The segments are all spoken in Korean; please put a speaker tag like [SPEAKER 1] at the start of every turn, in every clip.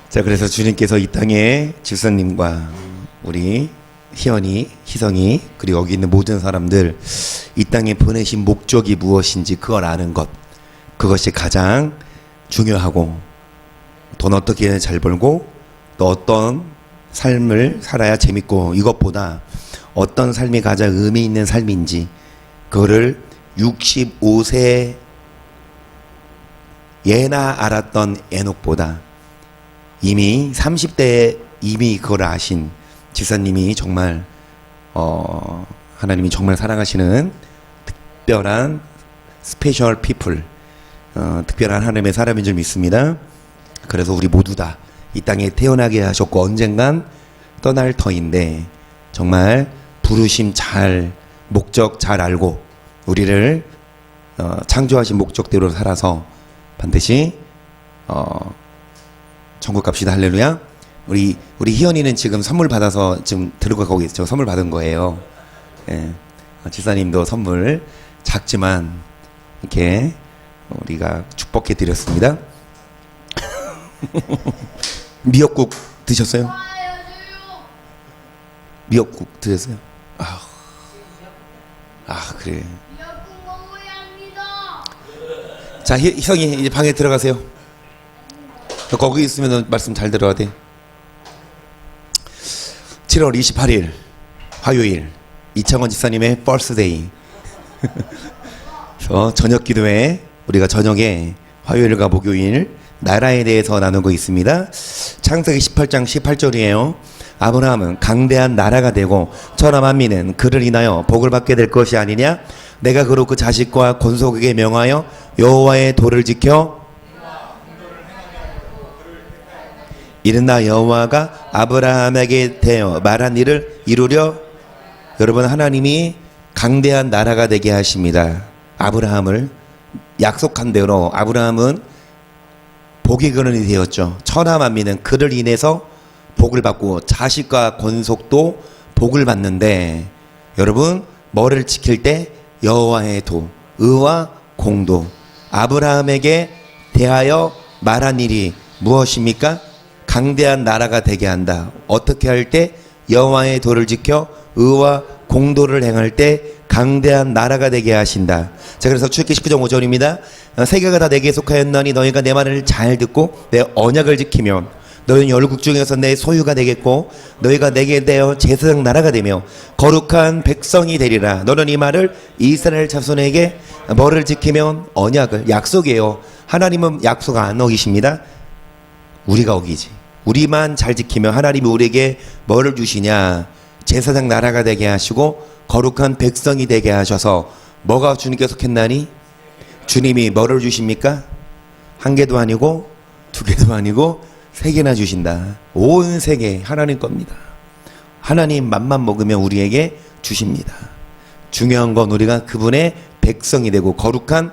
[SPEAKER 1] 자, 그래서 주님께서 이 땅에 질서님과 우리 희연이, 희성이, 그리고 여기 있는 모든 사람들 이 땅에 보내신 목적이 무엇인지 그걸 아는 것, 그것이 가장 중요하고, 돈 어떻게 잘 벌고 또 어떤 삶을 살아야 재밌고, 이것보다 어떤 삶이 가장 의미 있는 삶인지 그거를 65세 예나 알았던 에녹보다 이미 30대에 이미 그걸 아신 지사님이 정말 하나님이 정말 사랑하시는 특별한 스페셜 피플, 특별한 하나님의 사람인 줄 믿습니다. 그래서 우리 모두 다 이 땅에 태어나게 하셨고 언젠간 떠날 터인데 정말 부르심 잘, 목적 잘 알고 우리를 창조하신 목적대로 살아서 반드시 천국 갑시다. 할렐루야. 우리 희연이는 지금 선물 받아서 지금 들어가고 있죠. 선물 받은 거예요. 예. 지사님도 선물 작지만 이렇게 우리가 축복해 드렸습니다. 미역국 드셨어요? 미역국 드셨어요? 그래.
[SPEAKER 2] 미역국 먹어야 합니다.
[SPEAKER 1] 자, 희성이 이제 방에 들어가세요. 거기 있으면 말씀 잘 들어야 돼. 7월 28일 화요일 이창원 집사님의 버스데이. 그래서 저녁 기도회 우리가 저녁에 화요일과 목요일 나라에 대해서 나누고 있습니다. 창세기 18장 18절이에요. 아브라함은 강대한 나라가 되고 천하 만민은 그를 인하여 복을 받게 될 것이 아니냐. 내가 그로 그 자식과 권속에게 명하여 여호와의 도를 지켜 이른 나 여호와가 아브라함에게 대하여 말한 일을 이루려. 여러분, 하나님이 강대한 나라가 되게 하십니다. 아브라함을 약속한 대로 아브라함은 복의 근원이 되었죠. 천하 만민은 그를 인해서 복을 받고 자식과 권속도 복을 받는데, 여러분 뭐를 지킬 때? 여호와의 도, 의와 공도. 아브라함에게 대하여 말한 일이 무엇입니까? 강대한 나라가 되게 한다. 어떻게 할 때? 여호와의 도를 지켜 의와 공도를 행할 때 강대한 나라가 되게 하신다. 자, 그래서 출애굽기 19장 5절입니다. 세계가 다 내게 속하였나니 너희가 내 말을 잘 듣고 내 언약을 지키면 너희는 열국 중에서 내 소유가 되겠고 너희가 내게 대하여 제사장 나라가 되며 거룩한 백성이 되리라. 너는 이 말을 이스라엘 자손에게 뭐를 지키면? 언약을. 약속이에요. 하나님은 약속 안 어기십니다. 우리가 어기지. 우리만 잘 지키면 하나님이 우리에게 뭐를 주시냐? 제사장 나라가 되게 하시고 거룩한 백성이 되게 하셔서 뭐가 주님께 속했나니? 주님이 뭐를 주십니까? 한 개도 아니고 두 개도 아니고 세 개나 주신다. 온 세계 하나님 겁니다. 하나님 맘만 먹으면 우리에게 주십니다. 중요한 건 우리가 그분의 백성이 되고 거룩한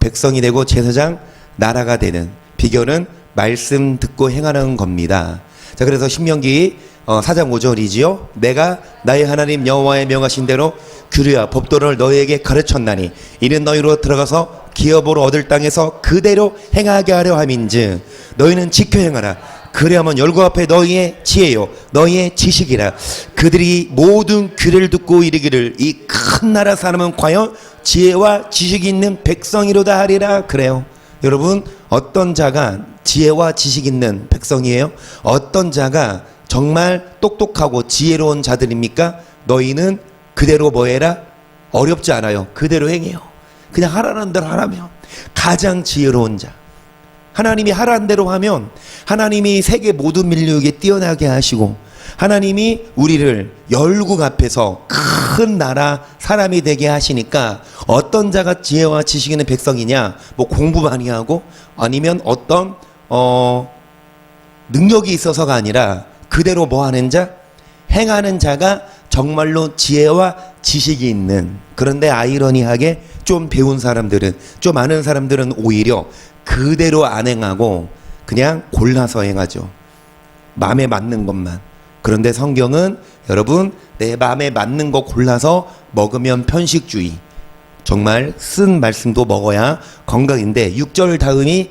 [SPEAKER 1] 백성이 되고 제사장 나라가 되는 비결은 말씀 듣고 행하는 겁니다. 자, 그래서 신명기 4장 5절이지요. 내가 나의 하나님 여호와의 명하신 대로 규례와 법도를 너희에게 가르쳤나니 이는 너희로 들어가서 기업으로 얻을 땅에서 그대로 행하게 하려 함인즉 너희는 지켜 행하라. 그래야만 열국 앞에 너희의 지혜요 너희의 지식이라. 그들이 모든 규례를 듣고 이르기를 이 큰 나라 사람은 과연 지혜와 지식이 있는 백성이로다 하리라. 그래요. 여러분, 어떤 자가 지혜와 지식 있는 백성이에요? 어떤 자가 정말 똑똑하고 지혜로운 자들입니까? 너희는 그대로 뭐 해라? 어렵지 않아요. 그대로 행해요. 그냥 하라는 대로 하라면. 가장 지혜로운 자. 하나님이 하라는 대로 하면 하나님이 세계 모든 민족에게 뛰어나게 하시고 하나님이 우리를 열국 앞에서 큰 나라 사람이 되게 하시니까 어떤 자가 지혜와 지식 있는 백성이냐? 뭐 공부 많이 하고 아니면 어떤 능력이 있어서가 아니라 그대로 뭐 하는 자? 행하는 자가 정말로 지혜와 지식이 있는. 그런데 아이러니하게 좀 배운 사람들은, 좀 아는 사람들은 오히려 그대로 안 행하고 그냥 골라서 행하죠. 마음에 맞는 것만. 그런데 성경은 여러분, 내 마음에 맞는 거 골라서 먹으면 편식주의. 정말 쓴 말씀도 먹어야 건강인데 6절 다음이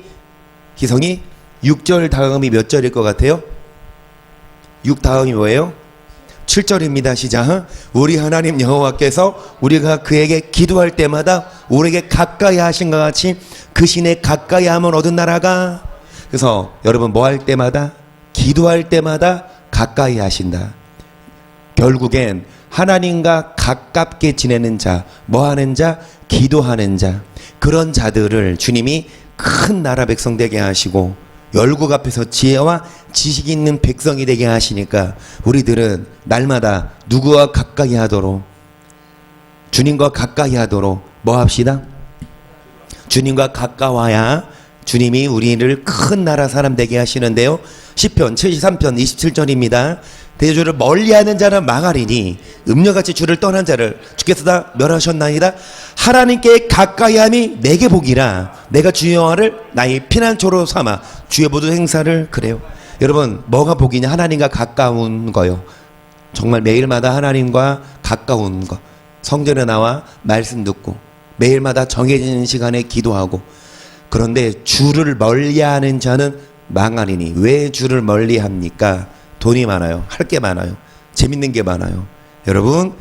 [SPEAKER 1] 희성이 6절 다음이 몇 절일 것 같아요? 6 다음이 뭐예요? 7절입니다. 시작. 우리 하나님 여호와께서 우리가 그에게 기도할 때마다 우리에게 가까이 하신 것 같이 그 신에 가까이 하면 얻은 나라가. 그래서 여러분 뭐 할 때마다, 기도할 때마다 가까이 하신다. 결국엔 하나님과 가깝게 지내는 자, 뭐 하는 자? 기도하는 자. 그런 자들을 주님이 큰 나라 백성 되게 하시고 열국 앞에서 지혜와 지식 있는 백성이 되게 하시니까 우리들은 날마다 누구와 가까이 하도록, 주님과 가까이 하도록 뭐 합시다? 주님과 가까워야 주님이 우리를 큰 나라 사람 되게 하시는데요. 시편 73편 27절입니다. 대주를 멀리하는 자는 망하리니 음녀같이 주를 떠난 자를 주께서 다 멸하셨나이다. 하나님께 가까이함이 내게 복이라. 내가 주의 영화를 나의 피난처로 삼아 주의 모든 행사를. 그래요. 여러분 뭐가 복이냐? 하나님과 가까운 거요. 정말 매일마다 하나님과 가까운 거. 성전에 나와 말씀 듣고 매일마다 정해진 시간에 기도하고. 그런데 주를 멀리하는 자는 망하리니. 왜 주를 멀리합니까? 돈이 많아요. 할 게 많아요. 재밌는 게 많아요. 여러분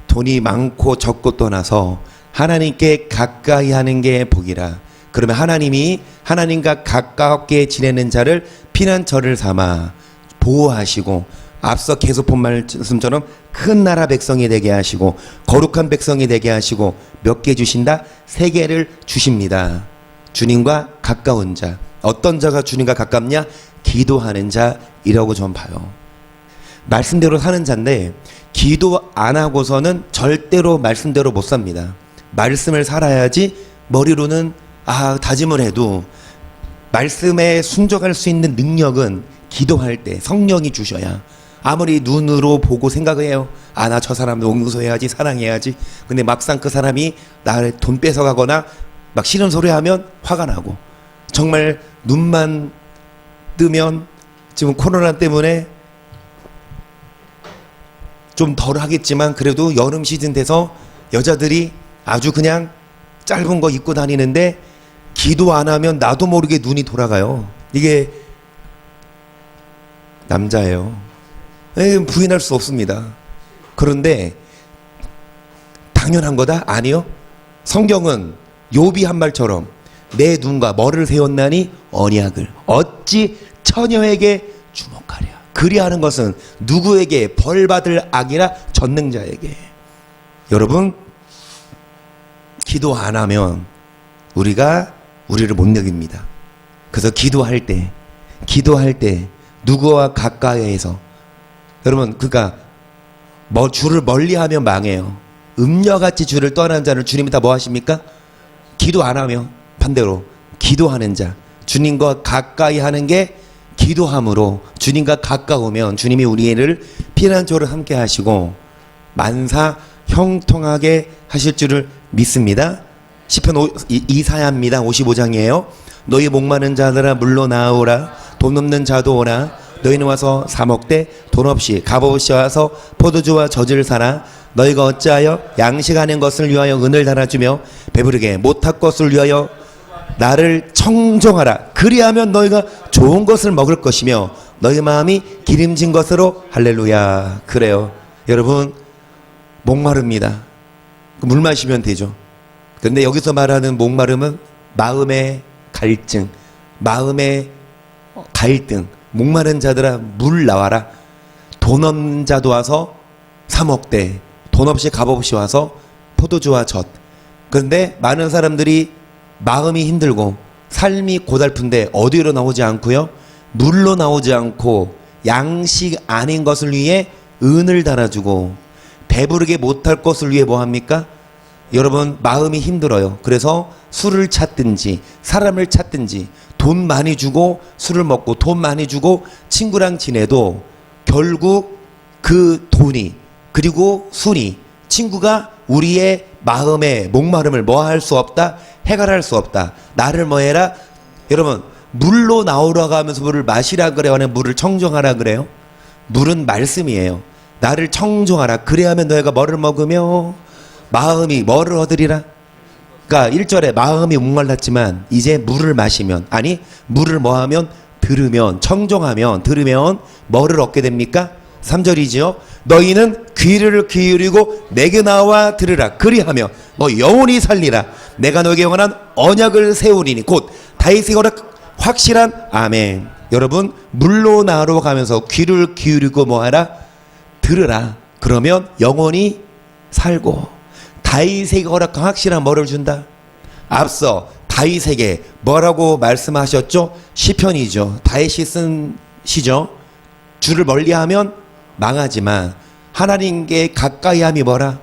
[SPEAKER 1] 돈이 많고 적고 떠나서 하나님께 가까이 하는 게 복이라. 그러면 하나님이 하나님과 가깝게 지내는 자를 피난처를 삼아 보호하시고, 앞서 계속 본 말씀처럼 큰 나라 백성이 되게 하시고 거룩한 백성이 되게 하시고 몇 개 주신다? 3개를 주십니다. 주님과 가까운 자. 어떤 자가 주님과 가깝냐? 기도하는 자이라고 전 봐요. 말씀대로 사는 자인데 기도 안 하고서는 절대로 말씀대로 못 삽니다. 말씀을 살아야지. 머리로는 다짐을 해도 말씀에 순종할 수 있는 능력은 기도할 때 성령이 주셔야. 아무리 눈으로 보고 생각을 해요. 나 저 사람 용서해야지, 사랑해야지. 근데 막상 그 사람이 나를 돈 뺏어가거나 막 싫은 소리 하면 화가 나고, 정말 눈만 뜨면 지금 코로나 때문에 좀 덜 하겠지만 그래도 여름 시즌 돼서 여자들이 아주 그냥 짧은 거 입고 다니는데 기도 안 하면 나도 모르게 눈이 돌아가요. 이게 남자예요. 부인할 수 없습니다. 그런데 당연한 거다? 아니요. 성경은 욥이 한 말처럼 내 눈과 머리를 세웠나니 언약을 어찌 처녀에게 주목하랴. 그리하는 것은 누구에게? 벌받을 악이라 전능자에게. 여러분 기도 안 하면 우리가 우리를 못 이깁니다. 그래서 기도할 때 누구와 가까이해서, 여러분 그러니까 주를 멀리하면 망해요. 음녀같이 주를 떠난 자를 주님이 다 뭐 하십니까? 기도 안 하면 반대로 기도하는 자, 주님과 가까이 하는 게 기도함으로 주님과 가까우면 주님이 우리를 피난처로 함께 하시고 만사 형통하게 하실 줄을 믿습니다. 시편 이사야입니다. 55장이에요. 너희 목마른 자들아 물러나오라. 돈 없는 자도 오라. 너희는 와서 사 먹되 돈 없이 값없이 와서 포도주와 젖을 사라. 너희가 어찌하여 양식하는 것을 위하여 은을 달아주며 배부르게 못할 것을 위하여 나를 청종하라. 그리하면 너희가 좋은 것을 먹을 것이며 너희 마음이 기름진 것으로. 할렐루야. 그래요. 여러분 목마릅니다. 물 마시면 되죠. 그런데 여기서 말하는 목마름은 마음의 갈증, 목마른 자들아 물 나와라. 돈 없는 자도 와서 사 먹되 돈 없이 값없이 와서 포도주와 젖. 그런데 많은 사람들이 마음이 힘들고 삶이 고달픈데 어디로 나오지 않고요, 물로 나오지 않고 양식 아닌 것을 위해 은을 달아주고 배부르게 못할 것을 위해 뭐합니까? 여러분 마음이 힘들어요. 그래서 술을 찾든지 사람을 찾든지 돈 많이 주고 술을 먹고 돈 많이 주고 친구랑 지내도 결국 그 돈이 그리고 술이, 친구가 우리의 마음의 목마름을 뭐 할 수 없다? 해결할 수 없다. 나를 뭐 해라? 여러분 물로 나오라고 하면서 물을 마시라 그래요? 아니면 물을 청정하라 그래요? 물은 말씀이에요. 나를 청정하라. 그래야만 너희가 뭐를 먹으며 마음이 뭐를 얻으리라. 그러니까 1절에 마음이 목말랐지만 이제 물을 마시면, 아니 물을 뭐 하면? 들으면 청종하면 들으면 뭐를 얻게 됩니까? 3절이지요. 너희는 귀를 기울이고 내게 나와 들으라. 그리하며 너 영원히 살리라. 내가 너에게 영원한 언약을 세우리니 곧 다윗의 거룩 확실한 아멘. 여러분 물로 나로 가면서 귀를 기울이고 뭐하라? 들으라. 그러면 영원히 살고 다윗에게 허락한 확실한 뭐를 준다? 앞서 다윗에게 뭐라고 말씀하셨죠? 시편이죠. 다윗이 쓴 시죠. 주를 멀리하면 망하지만 하나님께 가까이함이 뭐라?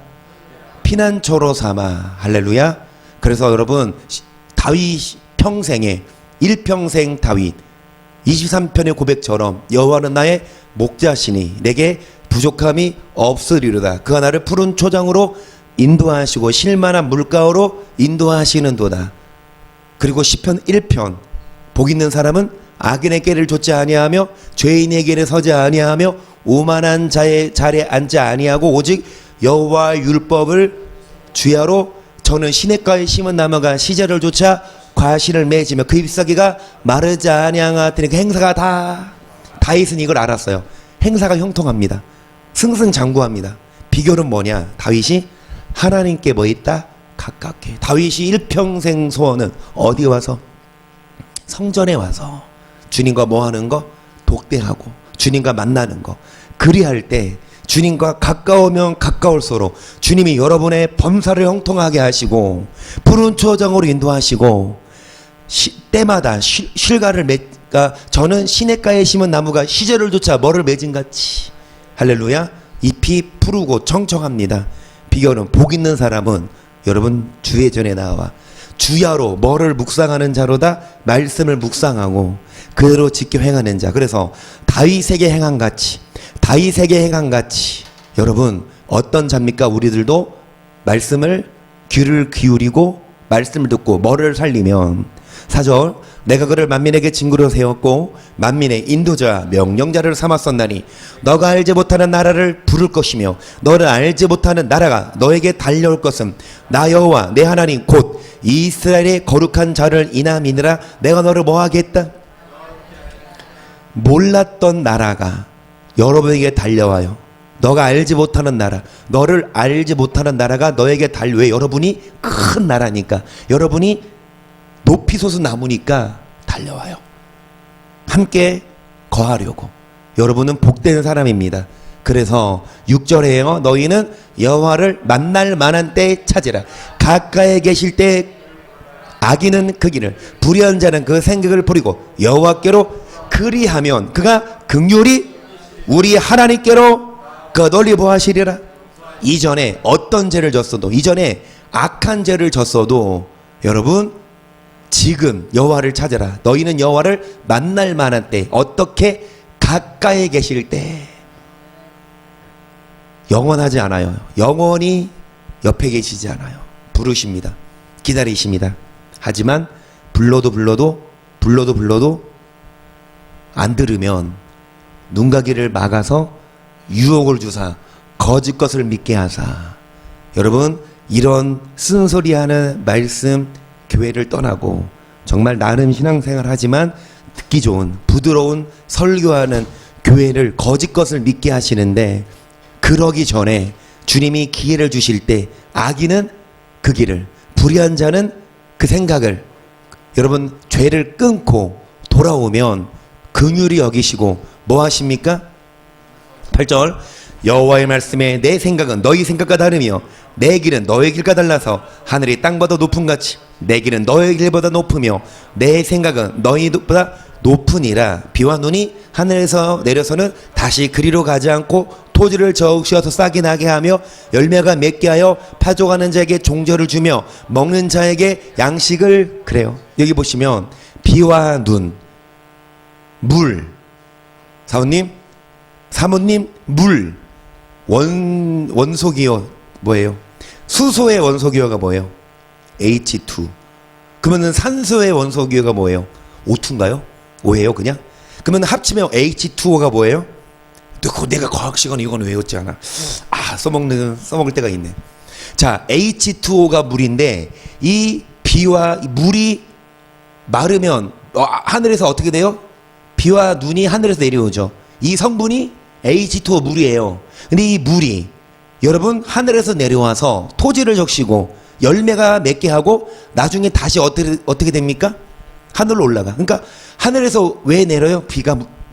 [SPEAKER 1] 피난처로 삼아. 할렐루야. 그래서 여러분 다윗 평생에 일평생 다윗 23편의 고백처럼 여호와는 나의 목자시니 내게 부족함이 없으리로다. 그가 나를 푸른 초장으로 인도하시고 실만한 물가로 인도하시는도다. 그리고 시편 1편 복 있는 사람은 악인의 꾀를 좇지 아니하며 죄인의 길에 서지 아니하며 오만한 자의 자리에 앉지 아니하고 오직 여호와의 율법을 주야로 저는 시냇가에 심은 나무가 시절을 쫓아 과실을 맺으며 그 잎사귀가 마르지 아니하더니 그 행사가 다 다윗은 이걸 알았어요. 행사가 형통합니다. 승승장구합니다. 비결은 뭐냐? 다윗이 하나님께 뭐 있다? 가깝게. 다윗이 일평생 소원은 어디 와서? 성전에 와서 주님과 뭐 하는 거? 독대하고 주님과 만나는 거. 그리할 때 주님과 가까우면 가까울수록 주님이 여러분의 범사를 형통하게 하시고 푸른 초장으로 인도하시고 때마다 실과를 맺가 저는 시냇가에 심은 나무가 시절을 쫓아 뭐를 맺은 같이 할렐루야 잎이 푸르고 청청합니다. 비결은 복 있는 사람은 여러분 주의 전에 나와 주야로 뭐를 묵상하는 자로다 말씀을 묵상하고 그대로 지켜 행하는 자. 그래서 다윗에게 행한 같이 다윗에게 행한 같이 여러분 어떤 자입니까? 우리들도 말씀을 귀를 기울이고 말씀을 듣고 뭐를 살리면 4절 내가 그를 만민에게 징구로 세웠고 만민의 인도자 명령자를 삼았었나니 너가 알지 못하는 나라를 부를 것이며 너를 알지 못하는 나라가 너에게 달려올 것은 나 여호와 내 하나님 곧 이스라엘의 거룩한 자를 인함이니라. 내가 너를 뭐하겠다? 몰랐던 나라가 여러분에게 달려와요. 너가 알지 못하는 나라, 너를 알지 못하는 나라가 너에게 왜 여러분이 큰 나라니까 여러분이 높이 솟은 나무니까 달려와요. 함께 거하려고. 여러분은 복된 사람입니다. 그래서 6절에요. 너희는 여호와를 만날 만한 때에 찾으라. 가까이 계실 때 악인은 그 길을 불의한 자는 그 생각을 버리고 여호와께로 그리하면 그가 긍휼히 우리 하나님께로 그 널리 보하시리라. 이전에 어떤 죄를 졌어도 이전에 악한 죄를 졌어도 여러분 지금 여호와를 찾아라. 너희는 여호와를 만날 만한 때 어떻게 가까이 계실 때 영원하지 않아요. 영원히 옆에 계시지 않아요. 부르십니다. 기다리십니다. 하지만 불러도 안 들으면 눈가기를 막아서 유혹을 주사 거짓 것을 믿게 하사. 여러분 이런 쓴소리하는 말씀 교회를 떠나고 정말 나름 신앙생활 하지만 듣기 좋은 부드러운 설교하는 교회를 거짓 것을 믿게 하시는데 그러기 전에 주님이 기회를 주실 때 악인은 그 길을 불의한 자는 그 생각을 여러분 죄를 끊고 돌아오면 긍휼히 여기시고 뭐 하십니까? 8절 여호와의 말씀에 내 생각은 너희 생각과 다르며 내 길은 너의 길과 달라서 하늘이 땅보다 높음같이 내 길은 너의 길보다 높으며 내 생각은 너희보다 높으니라. 비와 눈이 하늘에서 내려서는 다시 그리로 가지 않고 토지를 저으시어서 싹이 나게 하며 열매가 맺게 하여 파종하는 자에게 종절을 주며 먹는 자에게 양식을. 그래요. 여기 보시면 비와 눈, 물, 사모님 물, 원소기호 뭐예요? 수소의 원소기호가 뭐예요? H2. 그러면 산소의 원소기호가 뭐예요? O2인가요? O예요 그냥? 그러면 합치면 H2O가 뭐예요? 내가 과학시간에 이건 외웠지 않아? 써먹을 때가 있네. 자, H2O가 물인데 이 비와 이 물이 마르면 하늘에서 어떻게 돼요? 비와 눈이 하늘에서 내려오죠. 이 성분이 H2O 물이에요. 근데 이 물이 여러분 하늘에서 내려와서 토지를 적시고 열매가 맺게 하고 나중에 다시 어떻게 됩니까? 하늘로 올라가. 그러니까 하늘에서 왜 내려요?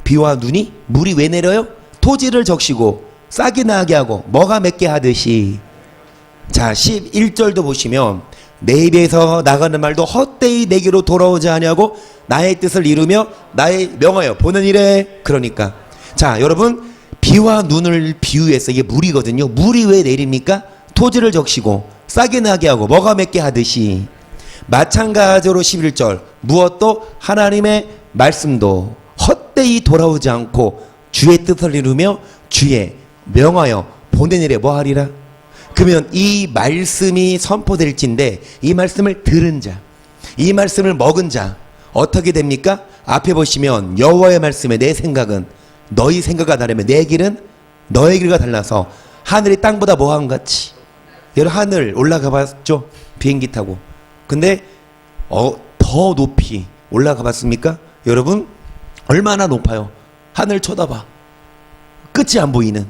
[SPEAKER 1] 비와 눈이? 물이 왜 내려요? 토지를 적시고 싹이 나게 하고 뭐가 맺게 하듯이. 자 11절도 보시면 내 입에서 나가는 말도 헛되이 내게로 돌아오지 아니하고 나의 뜻을 이루며 나의 명하여 보는 일에. 그러니까 자 여러분 비와 눈을 비유해서 이게 물이거든요. 물이 왜 내립니까? 토지를 적시고 싹이 나게 하고 뭐가 맺게 하듯이. 마찬가지로 11절 무엇도 하나님의 말씀도 헛되이 돌아오지 않고 주의 뜻을 이루며 주의 명하여 보낸 일에 뭐하리라. 그러면 이 말씀이 선포될진데 이 말씀을 들은 자, 이 말씀을 먹은 자 어떻게 됩니까? 앞에 보시면 여호와의 말씀에 내 생각은 너희 생각과 다르며 내 길은 너의 길과 달라서 하늘이 땅보다 뭐한 같이. 여러분 하늘 올라가 봤죠? 비행기 타고. 근데 더 높이 올라가 봤습니까? 여러분 얼마나 높아요? 하늘 쳐다봐. 끝이 안 보이는.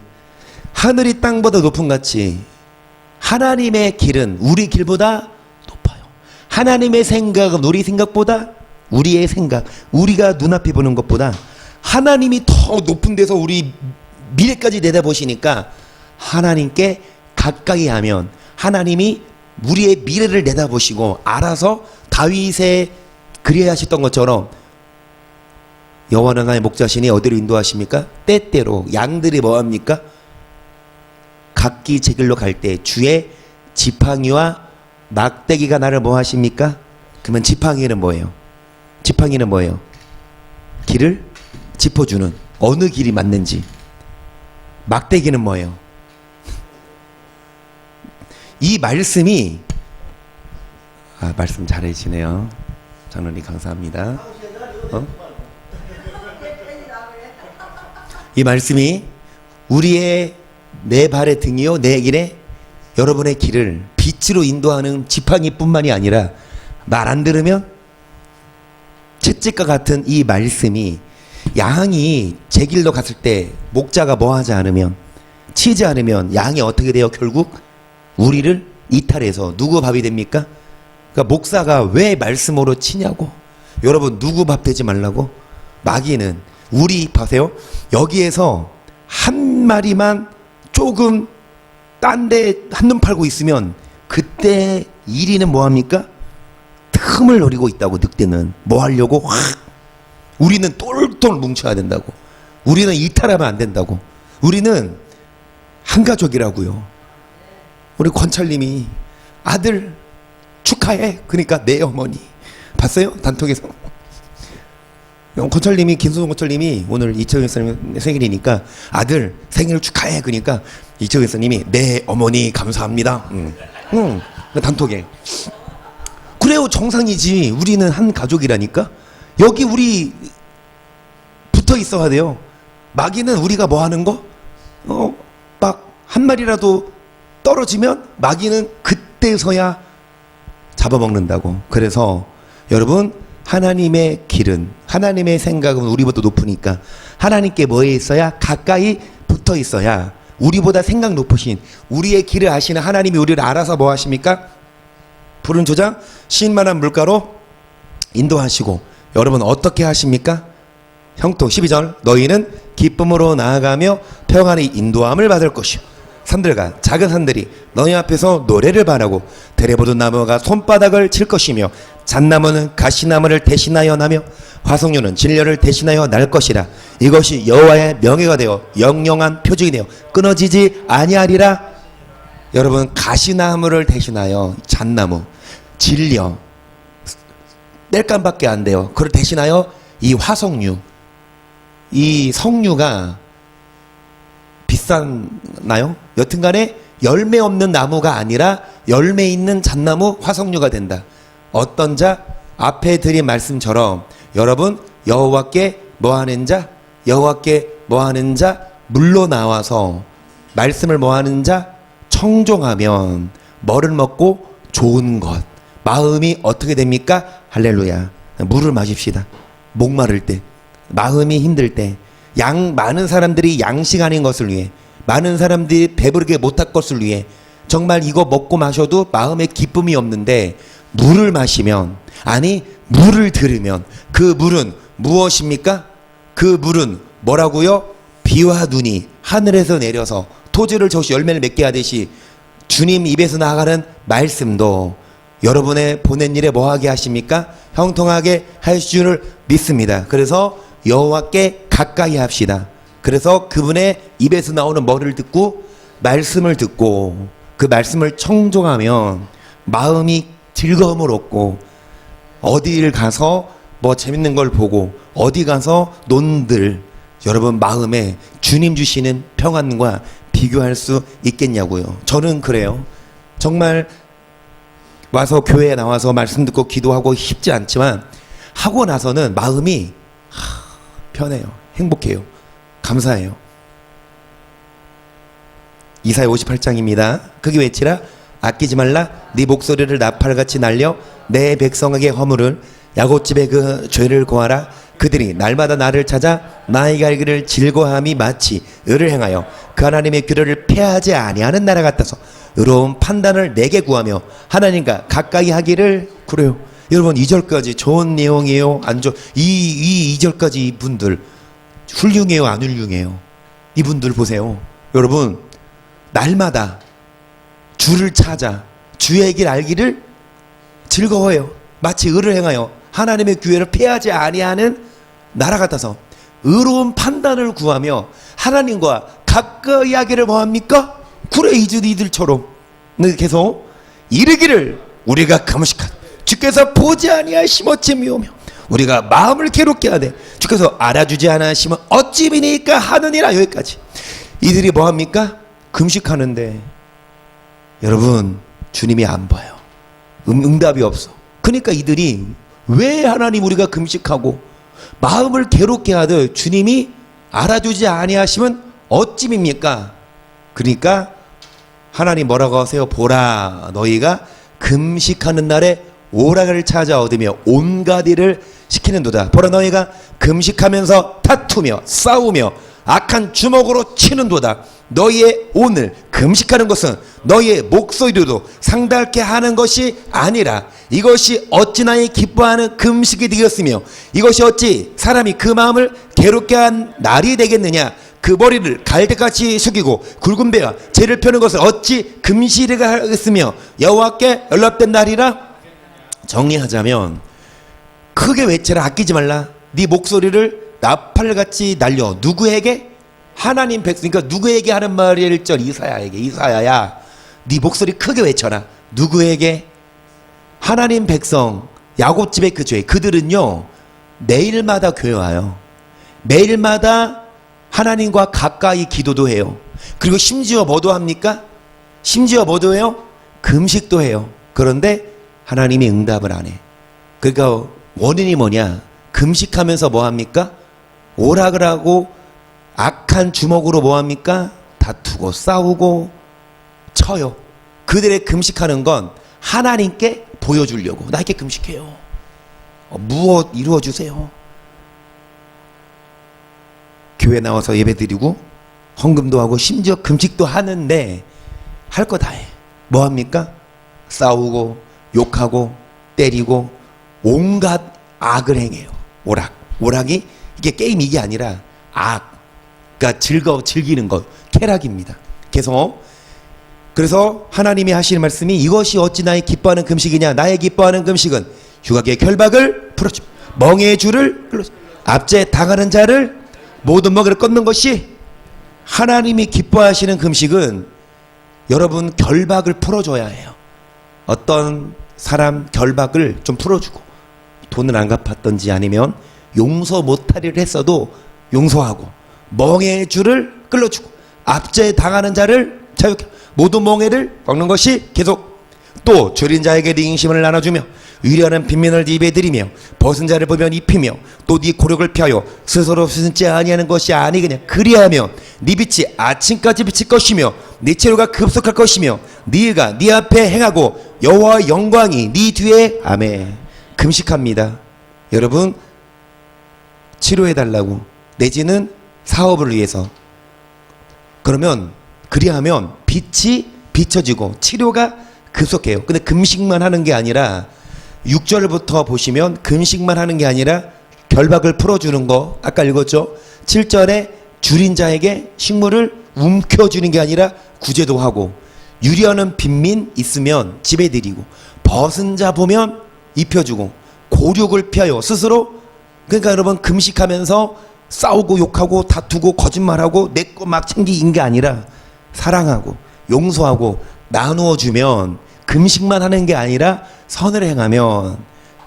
[SPEAKER 1] 하늘이 땅보다 높은 같이 하나님의 길은 우리 길보다 높아요. 하나님의 생각은 우리 생각보다, 우리의 생각, 우리가 눈앞에 보는 것보다 하나님이 더 높은 데서 우리 미래까지 내다보시니까 하나님께 가까이 하면 하나님이 우리의 미래를 내다보시고 알아서 다윗의 그리하여 하셨던 것처럼 여호와는 나의 목자시니 어디로 인도하십니까? 때때로 양들이 뭐합니까? 각기 제 길로 갈 때 주의 지팡이와 막대기가 나를 뭐 하십니까? 그러면 지팡이는 뭐예요? 지팡이는 뭐예요? 길을 짚어주는, 어느 길이 맞는지. 막대기는 뭐예요? 이 말씀이 말씀 잘해주시네요. 장로님 감사합니다. 이 말씀이 우리의 내 발의 등이요 내 길에 여러분의 길을 빛으로 인도하는 지팡이뿐만이 아니라 말 안 들으면 채찍과 같은 이 말씀이 양이 제 길로 갔을 때 목자가 뭐 하지 않으면 치지 않으면 양이 어떻게 돼요? 결국 우리를 이탈해서 누구 밥이 됩니까? 그러니까 목사가 왜 말씀으로 치냐고. 여러분 누구 밥 되지 말라고. 마귀는 우리 봐세요. 여기에서 한 마리만 조금 딴 데 한눈 팔고 있으면 그때 1위는 뭐합니까? 틈을 노리고 있다고. 늑대는 뭐 하려고 확. 우리는 똘똘 뭉쳐야 된다고. 우리는 이탈하면 안 된다고. 우리는 한 가족이라고요. 우리 권철님이 아들 축하해. 그러니까 내 어머니 봤어요? 단톡에서 권철님이, 김수동 권철님이 오늘 이철경 선생님 생일이니까 아들 생일 축하해. 그러니까 이철경 선생님이 내 어머니 감사합니다. 단톡에. 그래요. 정상이지. 우리는 한 가족이라니까. 여기 우리 붙어 있어야 돼요. 마귀는 우리가 뭐 하는 거? 막 한 마리라도 떨어지면 마귀는 그때서야 잡아먹는다고. 그래서 여러분 하나님의 길은, 하나님의 생각은 우리보다 높으니까 하나님께 뭐에 있어야? 가까이 붙어 있어야. 우리보다 생각 높으신 우리의 길을 아시는 하나님이 우리를 알아서 뭐 하십니까? 푸른 조장 쉴만한 물가로 인도하시고. 여러분 어떻게 하십니까? 형통 12절 너희는 기쁨으로 나아가며 평안히 인도함을 받을 것이요 산들과 작은 산들이 너희 앞에서 노래를 바라고 들에보든 나무가 손바닥을 칠 것이며 잣나무는 가시나무를 대신하여 나며 화석류는 진려를 대신하여 날 것이라. 이것이 여호와의 명예가 되어 영영한 표징이 되어 끊어지지 아니하리라. 여러분 가시나무를 대신하여 잣나무, 진려, 땔감밖에 안 돼요. 그걸 대신하여 이 화석류, 이 석류가 비쌌나요? 여튼간에 열매 없는 나무가 아니라 열매 있는 잣나무, 화석류가 된다. 어떤 자? 앞에 드린 말씀처럼 여러분 여호와께 뭐하는 자? 여호와께 뭐하는 자? 물로 나와서 말씀을 뭐하는 자? 청종하면 뭐를 먹고? 좋은 것. 마음이 어떻게 됩니까? 할렐루야. 물을 마십시다. 목마를 때. 마음이 힘들 때, 많은 사람들이 양식 아닌 것을 위해, 많은 사람들이 배부르게 못할 것을 위해 정말 이거 먹고 마셔도 마음에 기쁨이 없는데 물을 마시면, 아니 물을 들으면 그 물은 무엇입니까? 그 물은 뭐라고요? 비와 눈이 하늘에서 내려서 토지를 저시 열매를 맺게 하듯이 주님 입에서 나가는 말씀도 여러분의 보낸 일에 뭐하게 하십니까? 형통하게 할 줄을 믿습니다. 그래서 여호와께 가까이 합시다. 그래서 그분의 입에서 나오는 뭐를 듣고, 말씀을 듣고 그 말씀을 청종하면 마음이 즐거움을 얻고, 어디를 가서 뭐 재밌는 걸 보고 어디 가서 논들 여러분 마음에 주님 주시는 평안과 비교할 수 있겠냐고요. 저는 그래요. 정말 와서 교회에 나와서 말씀 듣고 기도하고 쉽지 않지만 하고 나서는 마음이 편해요. 행복해요. 감사해요. 이사야 58장입니다. 거기 외치라. 아끼지 말라. 네 목소리를 나팔같이 날려 내 백성에게 허물을, 야곱집의 그 죄를 고하라. 그들이 날마다 나를 찾아 나에게 알기를 즐거함이 마치 의를 행하여 그 하나님의 규례를 폐하지 아니하는 나라 같아서 의로운 판단을 내게 구하며 하나님과 가까이 하기를. 그래요. 여러분 2절까지 좋은 내용이에요? 안 좋? 이 2절까지 이분들 훌륭해요? 안 훌륭해요? 이분들 보세요. 여러분 날마다 주를 찾아 주의 길 알기를 즐거워요. 마치 의를 행하여 하나님의 규례를 폐하지 아니하는 나라 같아서 의로운 판단을 구하며 하나님과 가까이 하기를 뭐합니까? 그래 이들처럼 계속 이르기를 우리가 감식한 주께서 보지 아니하심 어찌미오며 우리가 마음을 괴롭게 하되 주께서 알아주지 않으시면 어찌미니까 하느니라. 여기까지. 이들이 뭐합니까? 금식하는데 여러분 주님이 안 봐요. 응답이 없어. 그러니까 이들이 왜 하나님 우리가 금식하고 마음을 괴롭게 하듯 주님이 알아주지 아니하시면 어찌입니까? 그러니까 하나님 뭐라고 하세요? 보라 너희가 금식하는 날에 오락을 찾아 얻으며 온갖 일을 시키는도다. 보라 너희가 금식하면서 다투며 싸우며 악한 주먹으로 치는도다. 너희의 오늘 금식하는 것은 너희의 목소리로도 상달케 하는 것이 아니라 이것이 어찌 나의 기뻐하는 금식이 되었으며 이것이 어찌 사람이 그 마음을 괴롭게 한 날이 되겠느냐. 그 머리를 갈대같이 숙이고 굵은 배와 재를 펴는 것을 어찌 금식이라 하겠으며 여호와께 연락된 날이라. 정리하자면 크게 외치라. 아끼지 말라. 네 목소리를 나팔같이 날려. 누구에게? 하나님 백성. 그러니까 누구에게 하는 말이에요? 1절 이사야에게. 이사야야 네 목소리 크게 외쳐라. 누구에게? 하나님 백성 야곱집의 그 죄. 그들은요 매일마다 교회 와요. 매일마다 하나님과 가까이 기도도 해요. 그리고 심지어 뭐도 합니까? 심지어 뭐도 해요? 금식도 해요. 그런데 하나님이 응답을 안 해. 그러니까 원인이 뭐냐? 금식하면서 뭐합니까? 오락을 하고 악한 주먹으로 뭐합니까? 다투고 싸우고 쳐요. 그들의 금식하는 건 하나님께 보여주려고. 나 이렇게 금식해요. 무엇 이루어주세요. 교회 나와서 예배드리고 헌금도 하고 심지어 금식도 하는데 할 거 다 해. 뭐합니까? 싸우고 욕하고 때리고 온갖 악을 행해요. 오락이 이게 게임 이게 아니라 악. 그러니까 즐기는 것. 쾌락입니다. 그래서 하나님이 하시는 말씀이 이것이 어찌 나의 기뻐하는 금식이냐. 나의 기뻐하는 금식은 흉악의 결박을 풀어주 멍에의 줄을 끌어주 압제 당하는 자를 모든 먹이를 꺾는 것이. 하나님이 기뻐하시는 금식은 여러분 결박을 풀어줘야 해요. 어떤 사람 결박을 좀 풀어주고 돈을 안 갚았던지 아니면 용서 못하리를 했어도 용서하고 멍에의 줄을 끌어주고 압제 당하는 자를 자유케 모든 멍에를 꺾는 것이 계속. 또 줄인 자에게 네 인심을 나눠주며 위려하는 빈민을 네 입에 들이며 벗은 자를 보면 입히며 또 네 고력을 피하여 스스로 쓰지 아니하는 것이 아니겠냐. 그리하며 네 빛이 아침까지 비칠 것이며 네 체류가 급속할 것이며 네가 네 앞에 행하고 여호와의 영광이 네 뒤에. 아멘. 금식합니다. 여러분 치료해달라고, 내지는 사업을 위해서. 그러면 그리하면 빛이 비춰지고 치료가 급속해요. 근데 금식만 하는 게 아니라 6절부터 보시면 금식만 하는 게 아니라 결박을 풀어주는 거 아까 읽었죠. 7절에 줄인 자에게 식물을 움켜주는 게 아니라 구제도 하고, 유리하는 빈민 있으면 집에 드리고, 벗은 자 보면 입혀주고, 고륙을 피하여 스스로. 그러니까 여러분, 금식하면서 싸우고 욕하고 다투고 거짓말하고 내 거 막 챙기는 게 아니라 사랑하고 용서하고 나누어 주면, 금식만 하는 게 아니라 선을 행하면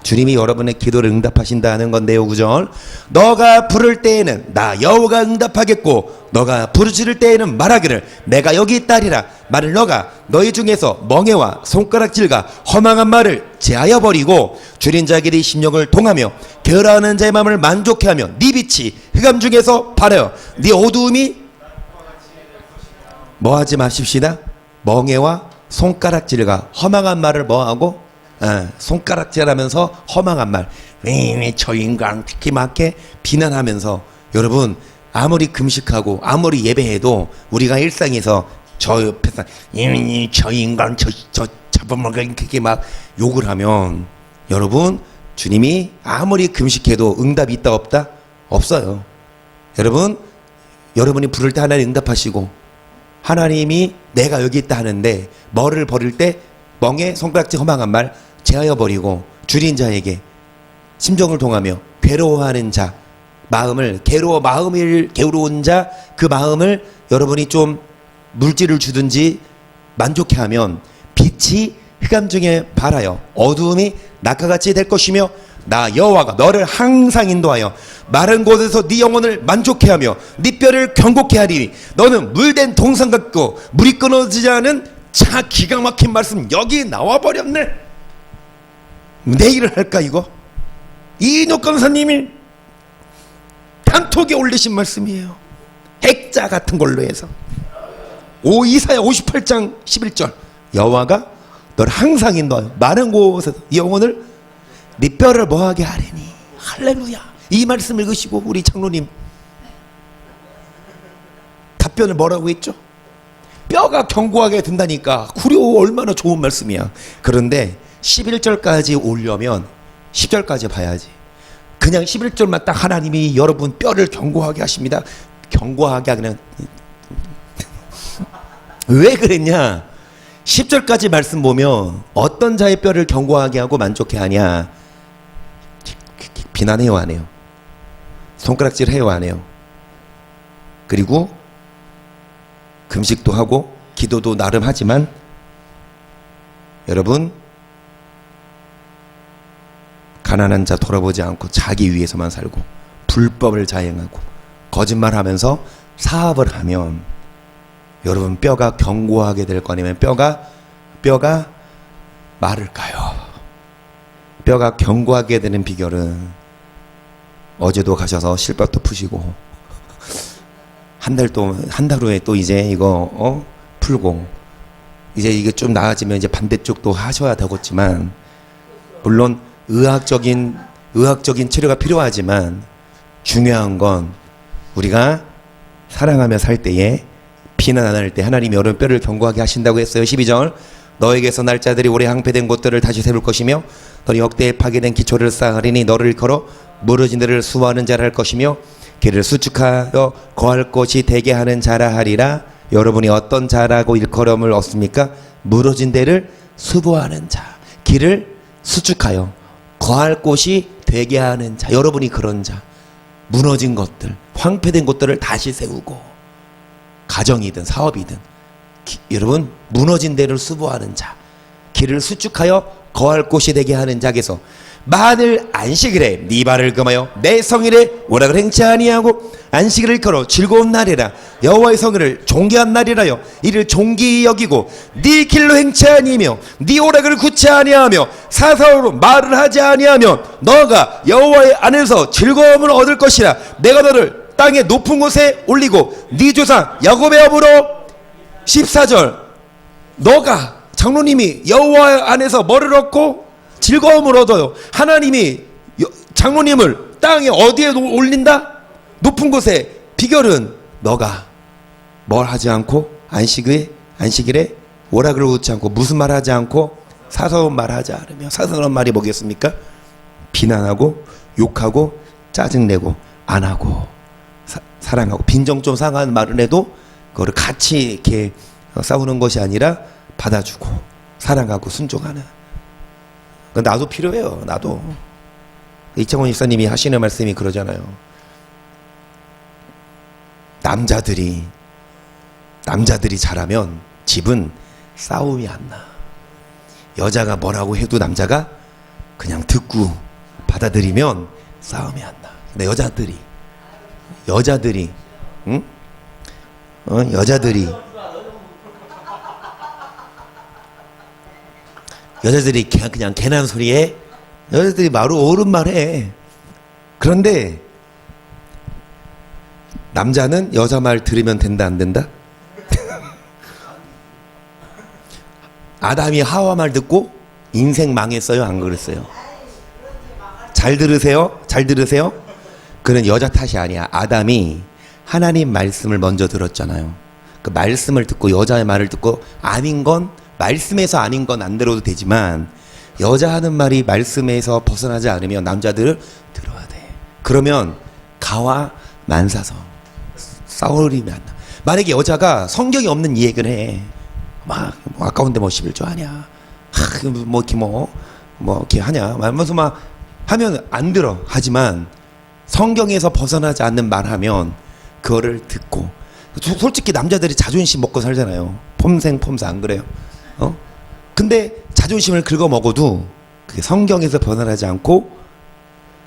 [SPEAKER 1] 주님이 여러분의 기도를 응답하신다는 건데요. 9절, 너가 부를 때에는 나 여호와가 응답하겠고, 너가 부르짖을 때에는 말하기를 내가 여기 있다리라. 말을 너가 너희 중에서 멍에와 손가락질과 허망한 말을 제하여 버리고, 줄인 자끼리 심령을 동하며 게으르하는 자의 마음을 만족해 하며 네 빛이 흑암 중에서 발하여 네 어두움이 뭐하지 마십시다. 멍에와 손가락질과 허망한 말을 뭐하고, 손가락질하면서 허망한 말, 왜 저 인간 특히 막게 비난하면서. 여러분, 아무리 금식하고 아무리 예배해도 우리가 일상에서 저 옆에서 저 인간 저 잡아먹을 그렇게 막 욕을 하면, 여러분, 주님이 아무리 금식해도 응답이 있다 없다? 없어요. 여러분, 여러분이 부를 때 하나님 응답하시고, 하나님이 내가 여기 있다 하는데 뭐를 버릴 때 멍에 손가락질 허망한 말 제하여 버리고, 줄인 자에게 심정을 동하며 괴로워하는 자 마음을 마음을 게으러운 자 그 마음을 여러분이 좀 물질을 주든지 만족해 하면 빛이 흑암 중에 발하여 어두움이 낙하같이 될 것이며, 나 여호와가 너를 항상 인도하여 마른 곳에서 네 영혼을 만족해 하며 네 뼈를 견고케 하리니 너는 물된 동상 같고 물이 끊어지지 않은 차. 기가 막힌 말씀 여기 나와 버렸네. 내일을 할까 이거? 이인옥 강사님이 단톡에 올리신 말씀이에요. 핵자 같은 걸로 해서 이사야 58장 11절, 여호와가 너를 항상 인도하여 마른 곳에서 영혼을 네 뼈를 뭐하게 하리니. 할렐루야. 이 말씀 읽으시고 우리 장로님 답변을 뭐라고 했죠? 뼈가 견고하게 된다니까. 구려 얼마나 좋은 말씀이야. 그런데 11절까지 오려면 10절까지 봐야지. 그냥 11절만 딱 하나님이 여러분 뼈를 견고하게 하십니다. 견고하게 하기는 왜 그랬냐? 10절까지 말씀 보면 어떤 자의 뼈를 견고하게 하고 만족해 하냐? 비난해요 안 해요? 손가락질 해요 안 해요? 그리고 금식도 하고 기도도 나름 하지만, 여러분, 가난한 자 돌아보지 않고 자기 위해서만 살고 불법을 자행하고 거짓말하면서 사업을 하면, 여러분 뼈가 견고하게 될 거냐면 뼈가 마를까요? 뼈가 견고하게 되는 비결은, 어제도 가셔서 실밥도 푸시고 한 달 후에 또 이제 이거 풀고, 이제 이게 좀 나아지면 이제 반대쪽도 하셔야 되겠지만, 물론 의학적인 치료가 필요하지만 중요한 건 우리가 사랑하며 살 때에 비난 안 할 때 하나님이 여러분 뼈를 견고하게 하신다고 했어요. 12절, 너에게서 날짜들이 오래 항폐된 곳들을 다시 세울 것이며 너는 역대에 파괴된 기초를 쌓으리니 너를 일컬어 무너진 데를 수호하는 자라 할 것이며 길을 수축하여 거할 곳이 되게 하는 자라 하리라. 여러분이 어떤 자라고 일컬음을 얻습니까? 무너진 데를 수보하는 자, 길을 수축하여 거할 곳이 되게 하는 자. 여러분이 그런 자. 무너진 것들, 황폐된 곳들을 다시 세우고, 가정이든 사업이든 여러분 무너진 데를 수보하는 자, 길을 수축하여 거할 곳이 되게 하는 자께서 만일 안식일에 네 발을 금하여 내 성일에 오락을 행치 아니하고 안식일을 걸어 즐거운 날이라 여호와의 성일을 존귀한 날이라여 이를 존귀히 여기고 네 길로 행치 아니하며 네 오락을 굳지 아니하며 사사로로 말을 하지 아니하면 너가 여호와의 안에서 즐거움을 얻을 것이라. 내가 너를 땅의 높은 곳에 올리고 네 조상 야곱의 업으로. 14절, 너가 장로님이 여호와 안에서 뭐를 얻고 즐거움을 얻어요. 하나님이 장로님을 땅에 어디에 올린다? 높은 곳에. 비결은 너가 뭘 하지 않고 안식일에 오락을 웃지 않고 무슨 말 하지 않고 사서운 말 하지 않으며. 사서운 말이 뭐겠습니까? 비난하고 욕하고 짜증내고 안 하고 사랑하고 빈정 좀 상한 말을 해도 그거를 같이 이렇게 싸우는 것이 아니라 받아주고 사랑하고 순종하는. 나도 필요해요. 나도. 이창원 집사님이 하시는 말씀이 그러잖아요. 남자들이 잘하면 집은 싸움이 안 나. 여자가 뭐라고 해도 남자가 그냥 듣고 받아들이면 싸움이 안 나. 근데 여자들이 응? 여자들이 그냥 괜한 소리에 여자들이 바로 옳은 말해. 그런데 남자는 여자 말 들으면 된다 안 된다? 아담이 하와 말 듣고 인생 망했어요 안 그랬어요? 잘 들으세요. 그는 여자 탓이 아니야. 아담이 하나님 말씀을 먼저 들었잖아요. 그 말씀을 듣고 여자의 말을 듣고 아닌 건 말씀에서 아닌 건 안 들어도 되지만 여자 하는 말이 말씀에서 벗어나지 않으면 남자들을 들어야 돼. 그러면 가와 만사서 싸우리면 안 나. 만약에 여자가 성경이 없는 이 얘기를 해. 막 아까운데 뭐 11조 하냐. 이렇게 하냐. 말면서 막 하면 안 들어. 하지만 성경에서 벗어나지 않는 말하면 그거를 듣고. 솔직히 남자들이 자존심 먹고 살잖아요. 폼생 안 그래요? 근데 자존심을 긁어 먹어도 그게 성경에서 벗어나지 않고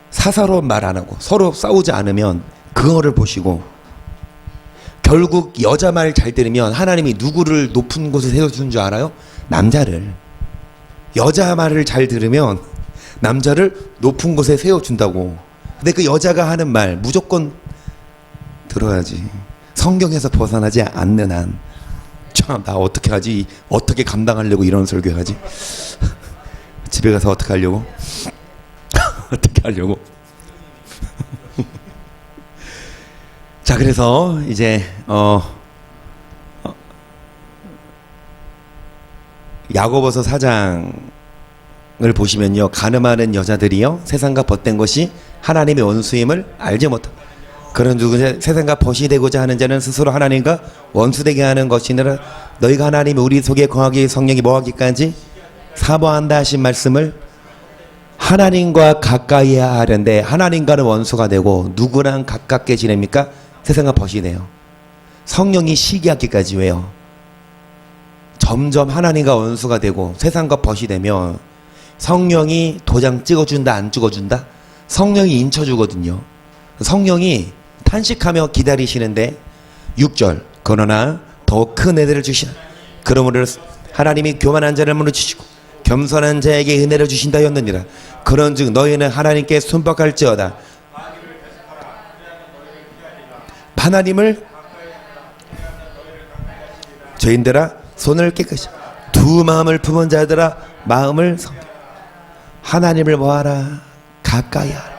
[SPEAKER 1] 사사로운 말 안 하고 서로 싸우지 않으면 그거를 보시고 결국 여자 말 잘 들으면 하나님이 누구를 높은 곳에 세워주는 줄 알아요? 남자를. 여자 말을 잘 들으면 남자를 높은 곳에 세워준다고. 근데 그 여자가 하는 말 무조건 들어야지. 성경에서 벗어나지 않는 한. 참, 나 어떻게 하지? 어떻게 감당하려고 이런 설교하지? 집에 가서 어떻게 하려고? 어떻게 하려고? 자, 그래서 이제 야고보서 4장을 보시면요, 가늠하는 여자들이요 세상과 벗된 것이 하나님의 원수임을 알지 못하고 그런 누구냐 세상과 벗이 되고자 하는 자는 스스로 하나님과 원수되게 하는 것이니라. 너희가 하나님이 우리 속에 거하기 성령이 뭐하기까지 사모한다 하신 말씀을 하나님과 가까이 하려는데 하나님과는 원수가 되고 누구랑 가깝게 지냅니까? 세상과 벗이 돼요. 성령이 시기하기까지. 왜요? 점점 하나님과 원수가 되고 세상과 벗이 되면 성령이 도장 찍어준다 안 찍어준다? 성령이 인쳐주거든요. 성령이 탄식하며 기다리시는데 6절 그러나 더 큰 은혜를 주시나 그러므로 하나님이 교만한 자를 무너지시고 겸손한 자에게 은혜를 주신다였느니라. 그런즉 너희는 하나님께 순박할지어다. 하나님을 죄인들아 손을 깨끗이 두 마음을 품은 자들아 마음을 하나님을 뭐하라 가까이 하라.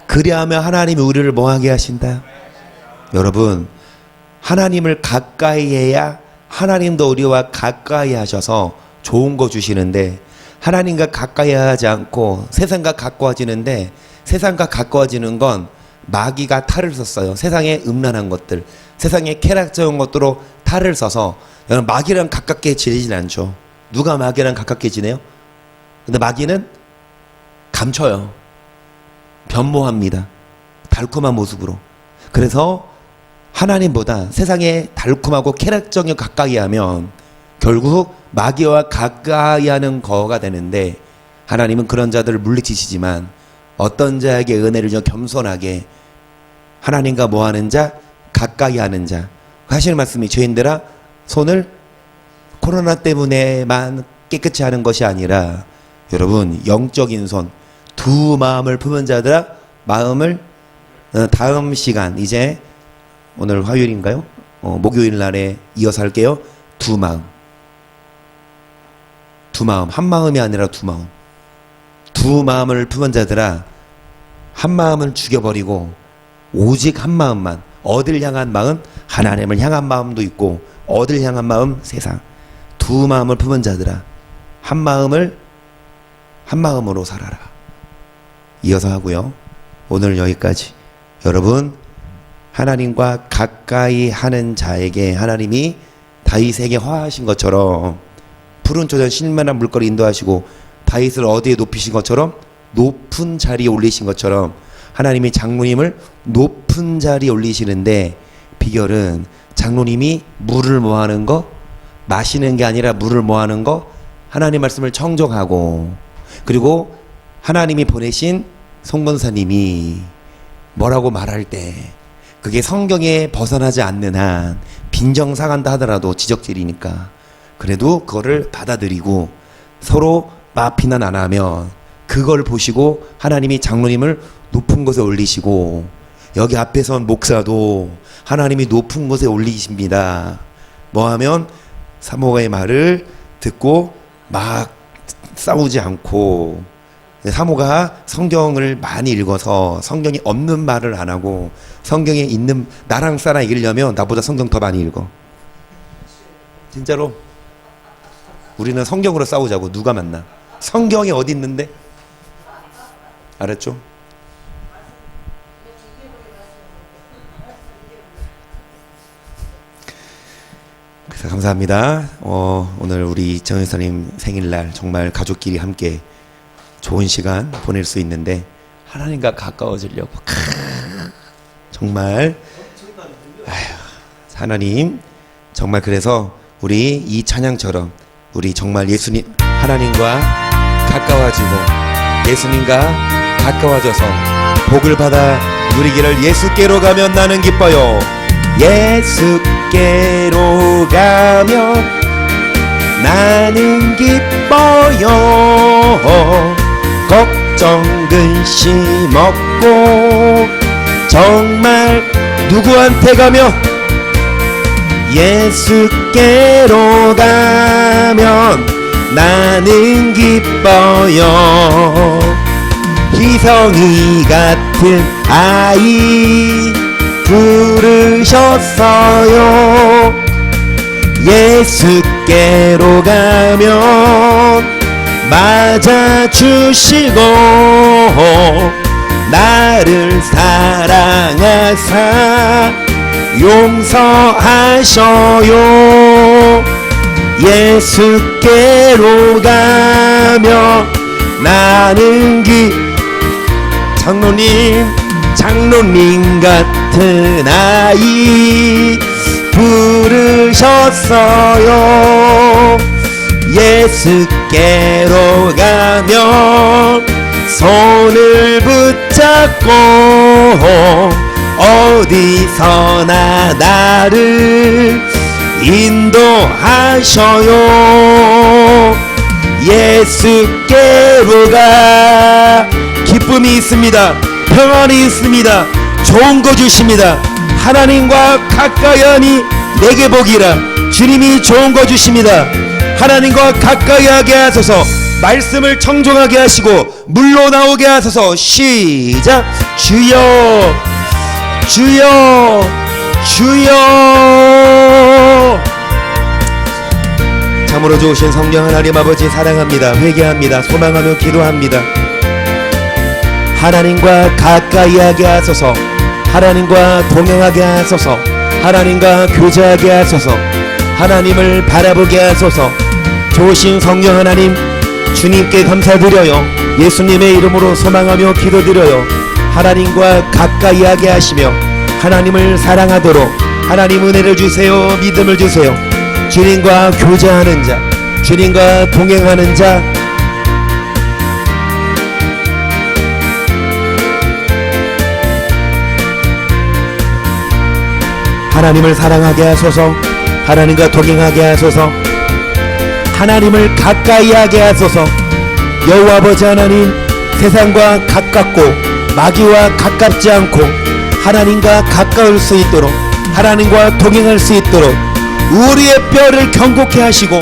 [SPEAKER 1] 그리하면 하나님이 우리를 뭐하게 하신다. 여러분 하나님을 가까이 해야 하나님도 우리와 가까이 하셔서 좋은 거 주시는데 하나님과 가까이 하지 않고 세상과 가까워지는데 세상과 가까워지는 건 마귀가 탈을 썼어요. 세상의 음란한 것들 세상의 쾌락적인 것들로 탈을 써서 여러분 마귀랑 가깝게 지내진 않죠. 누가 마귀랑 가깝게 지내요? 근데 마귀는 감춰요. 변모합니다. 달콤한 모습으로. 그래서 하나님보다 세상에 달콤하고 쾌락적인 가까이 하면 결국 마귀와 가까이 하는 거가 되는데 하나님은 그런 자들을 물리치시지만 어떤 자에게 은혜를 줘 겸손하게 하나님과 뭐하는 자? 가까이 하는 자. 하시는 말씀이 죄인들아 손을 코로나 때문에만 깨끗이 하는 것이 아니라 여러분 영적인 손 두 마음을 품은 자들아 마음을 다음 시간 이제 오늘 화요일인가요? 목요일 날에 이어서 할게요. 두 마음 한 마음이 아니라 두 마음 두 마음을 품은 자들아 한 마음을 죽여버리고 오직 한 마음만, 어딜 향한 마음, 하나님을 향한 마음도 있고 어딜 향한 마음, 세상. 두 마음을 품은 자들아, 한 마음으로 살아라. 이어서 하고요. 오늘 여기까지. 여러분, 하나님과 가까이 하는 자에게 하나님이 다윗에게 화하신 것처럼 푸른 초전 신만한 물거리 인도하시고 다윗을 어디에 높이신 것처럼 높은 자리에 올리신 것처럼 하나님이 장로님을 높은 자리에 올리시는데 비결은 장로님이 물을 모아는 거, 마시는 게 아니라 물을 모아는 거, 하나님 말씀을 청정하고, 그리고 하나님이 보내신 송건사님이 뭐라고 말할 때 그게 성경에 벗어나지 않는 한 빈정상한다 하더라도 지적질이니까 그래도 그거를 받아들이고 서로 마피난 안 하면 그걸 보시고 하나님이 장로님을 높은 곳에 올리시고, 여기 앞에 선 목사도 하나님이 높은 곳에 올리십니다. 뭐하면 사모가의 말을 듣고 막 싸우지 않고, 사모가 성경을 많이 읽어서 성경이 없는 말을 안 하고 성경에 있는, 나랑 싸랑 이기려면 나보다 성경 더 많이 읽어. 진짜로. 우리는 성경으로 싸우자고. 누가 맞나? 성경이 어디 있는데? 알았죠? 그래서 감사합니다. 오늘 우리 정혜사님 생일날 정말 가족끼리 함께 좋은 시간 보낼 수 있는데 하나님과 가까워지려고 정말 하나님 정말, 그래서 우리 이 찬양처럼 우리 정말 예수님, 하나님과 가까워지고 예수님과 가까워져서 복을 받아 누리기를. 예수께로 가면 나는 기뻐요. 예수께로 가면 나는 기뻐요. 걱정 근심 없고 정말 누구한테 가면? 예수께로 가면 나는 기뻐요. 희성이 같은 아이 부르셨어요. 예수께로 가면 맞아주시고 나를 사랑하사 용서하셔요. 예수께로 가면 나는 장로님 같은 아이 부르셨어요. 예수께로 가면 손을 붙잡고 어디서나 나를 인도하셔요. 예수께로 가. 기쁨이 있습니다. 평안이 있습니다. 좋은 거 주십니다. 하나님과 가까이 하니 내게 복이라. 주님이 좋은 거 주십니다. 하나님과 가까이 하게 하소서. 말씀을 청종하게 하시고 물로 나오게 하소서. 시작. 주여 주여 주여. 참으로 좋으신 성령 하나님 아버지 사랑합니다. 회개합니다. 소망하며 기도합니다. 하나님과 가까이 하게 하소서. 하나님과 동행하게 하소서. 하나님과 교제하게 하소서. 하나님을 바라보게 하소서. 좋으신 성령 하나님, 주님께 감사드려요. 예수님의 이름으로 소망하며 기도드려요. 하나님과 가까이 하게 하시며 하나님을 사랑하도록 하나님 은혜를 주세요. 믿음을 주세요. 주님과 교제하는 자, 주님과 동행하는 자, 하나님을 사랑하게 하소서. 하나님과 동행하게 하소서. 하나님을 가까이 하게 하소서. 여호와 아버지 하나님, 세상과 가깝고 마귀와 가깝지 않고 하나님과 가까울 수 있도록, 하나님과 동행할 수 있도록 우리의 뼈를 견고케 하시고,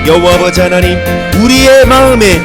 [SPEAKER 1] 여호와 아버지 하나님, 우리의 마음에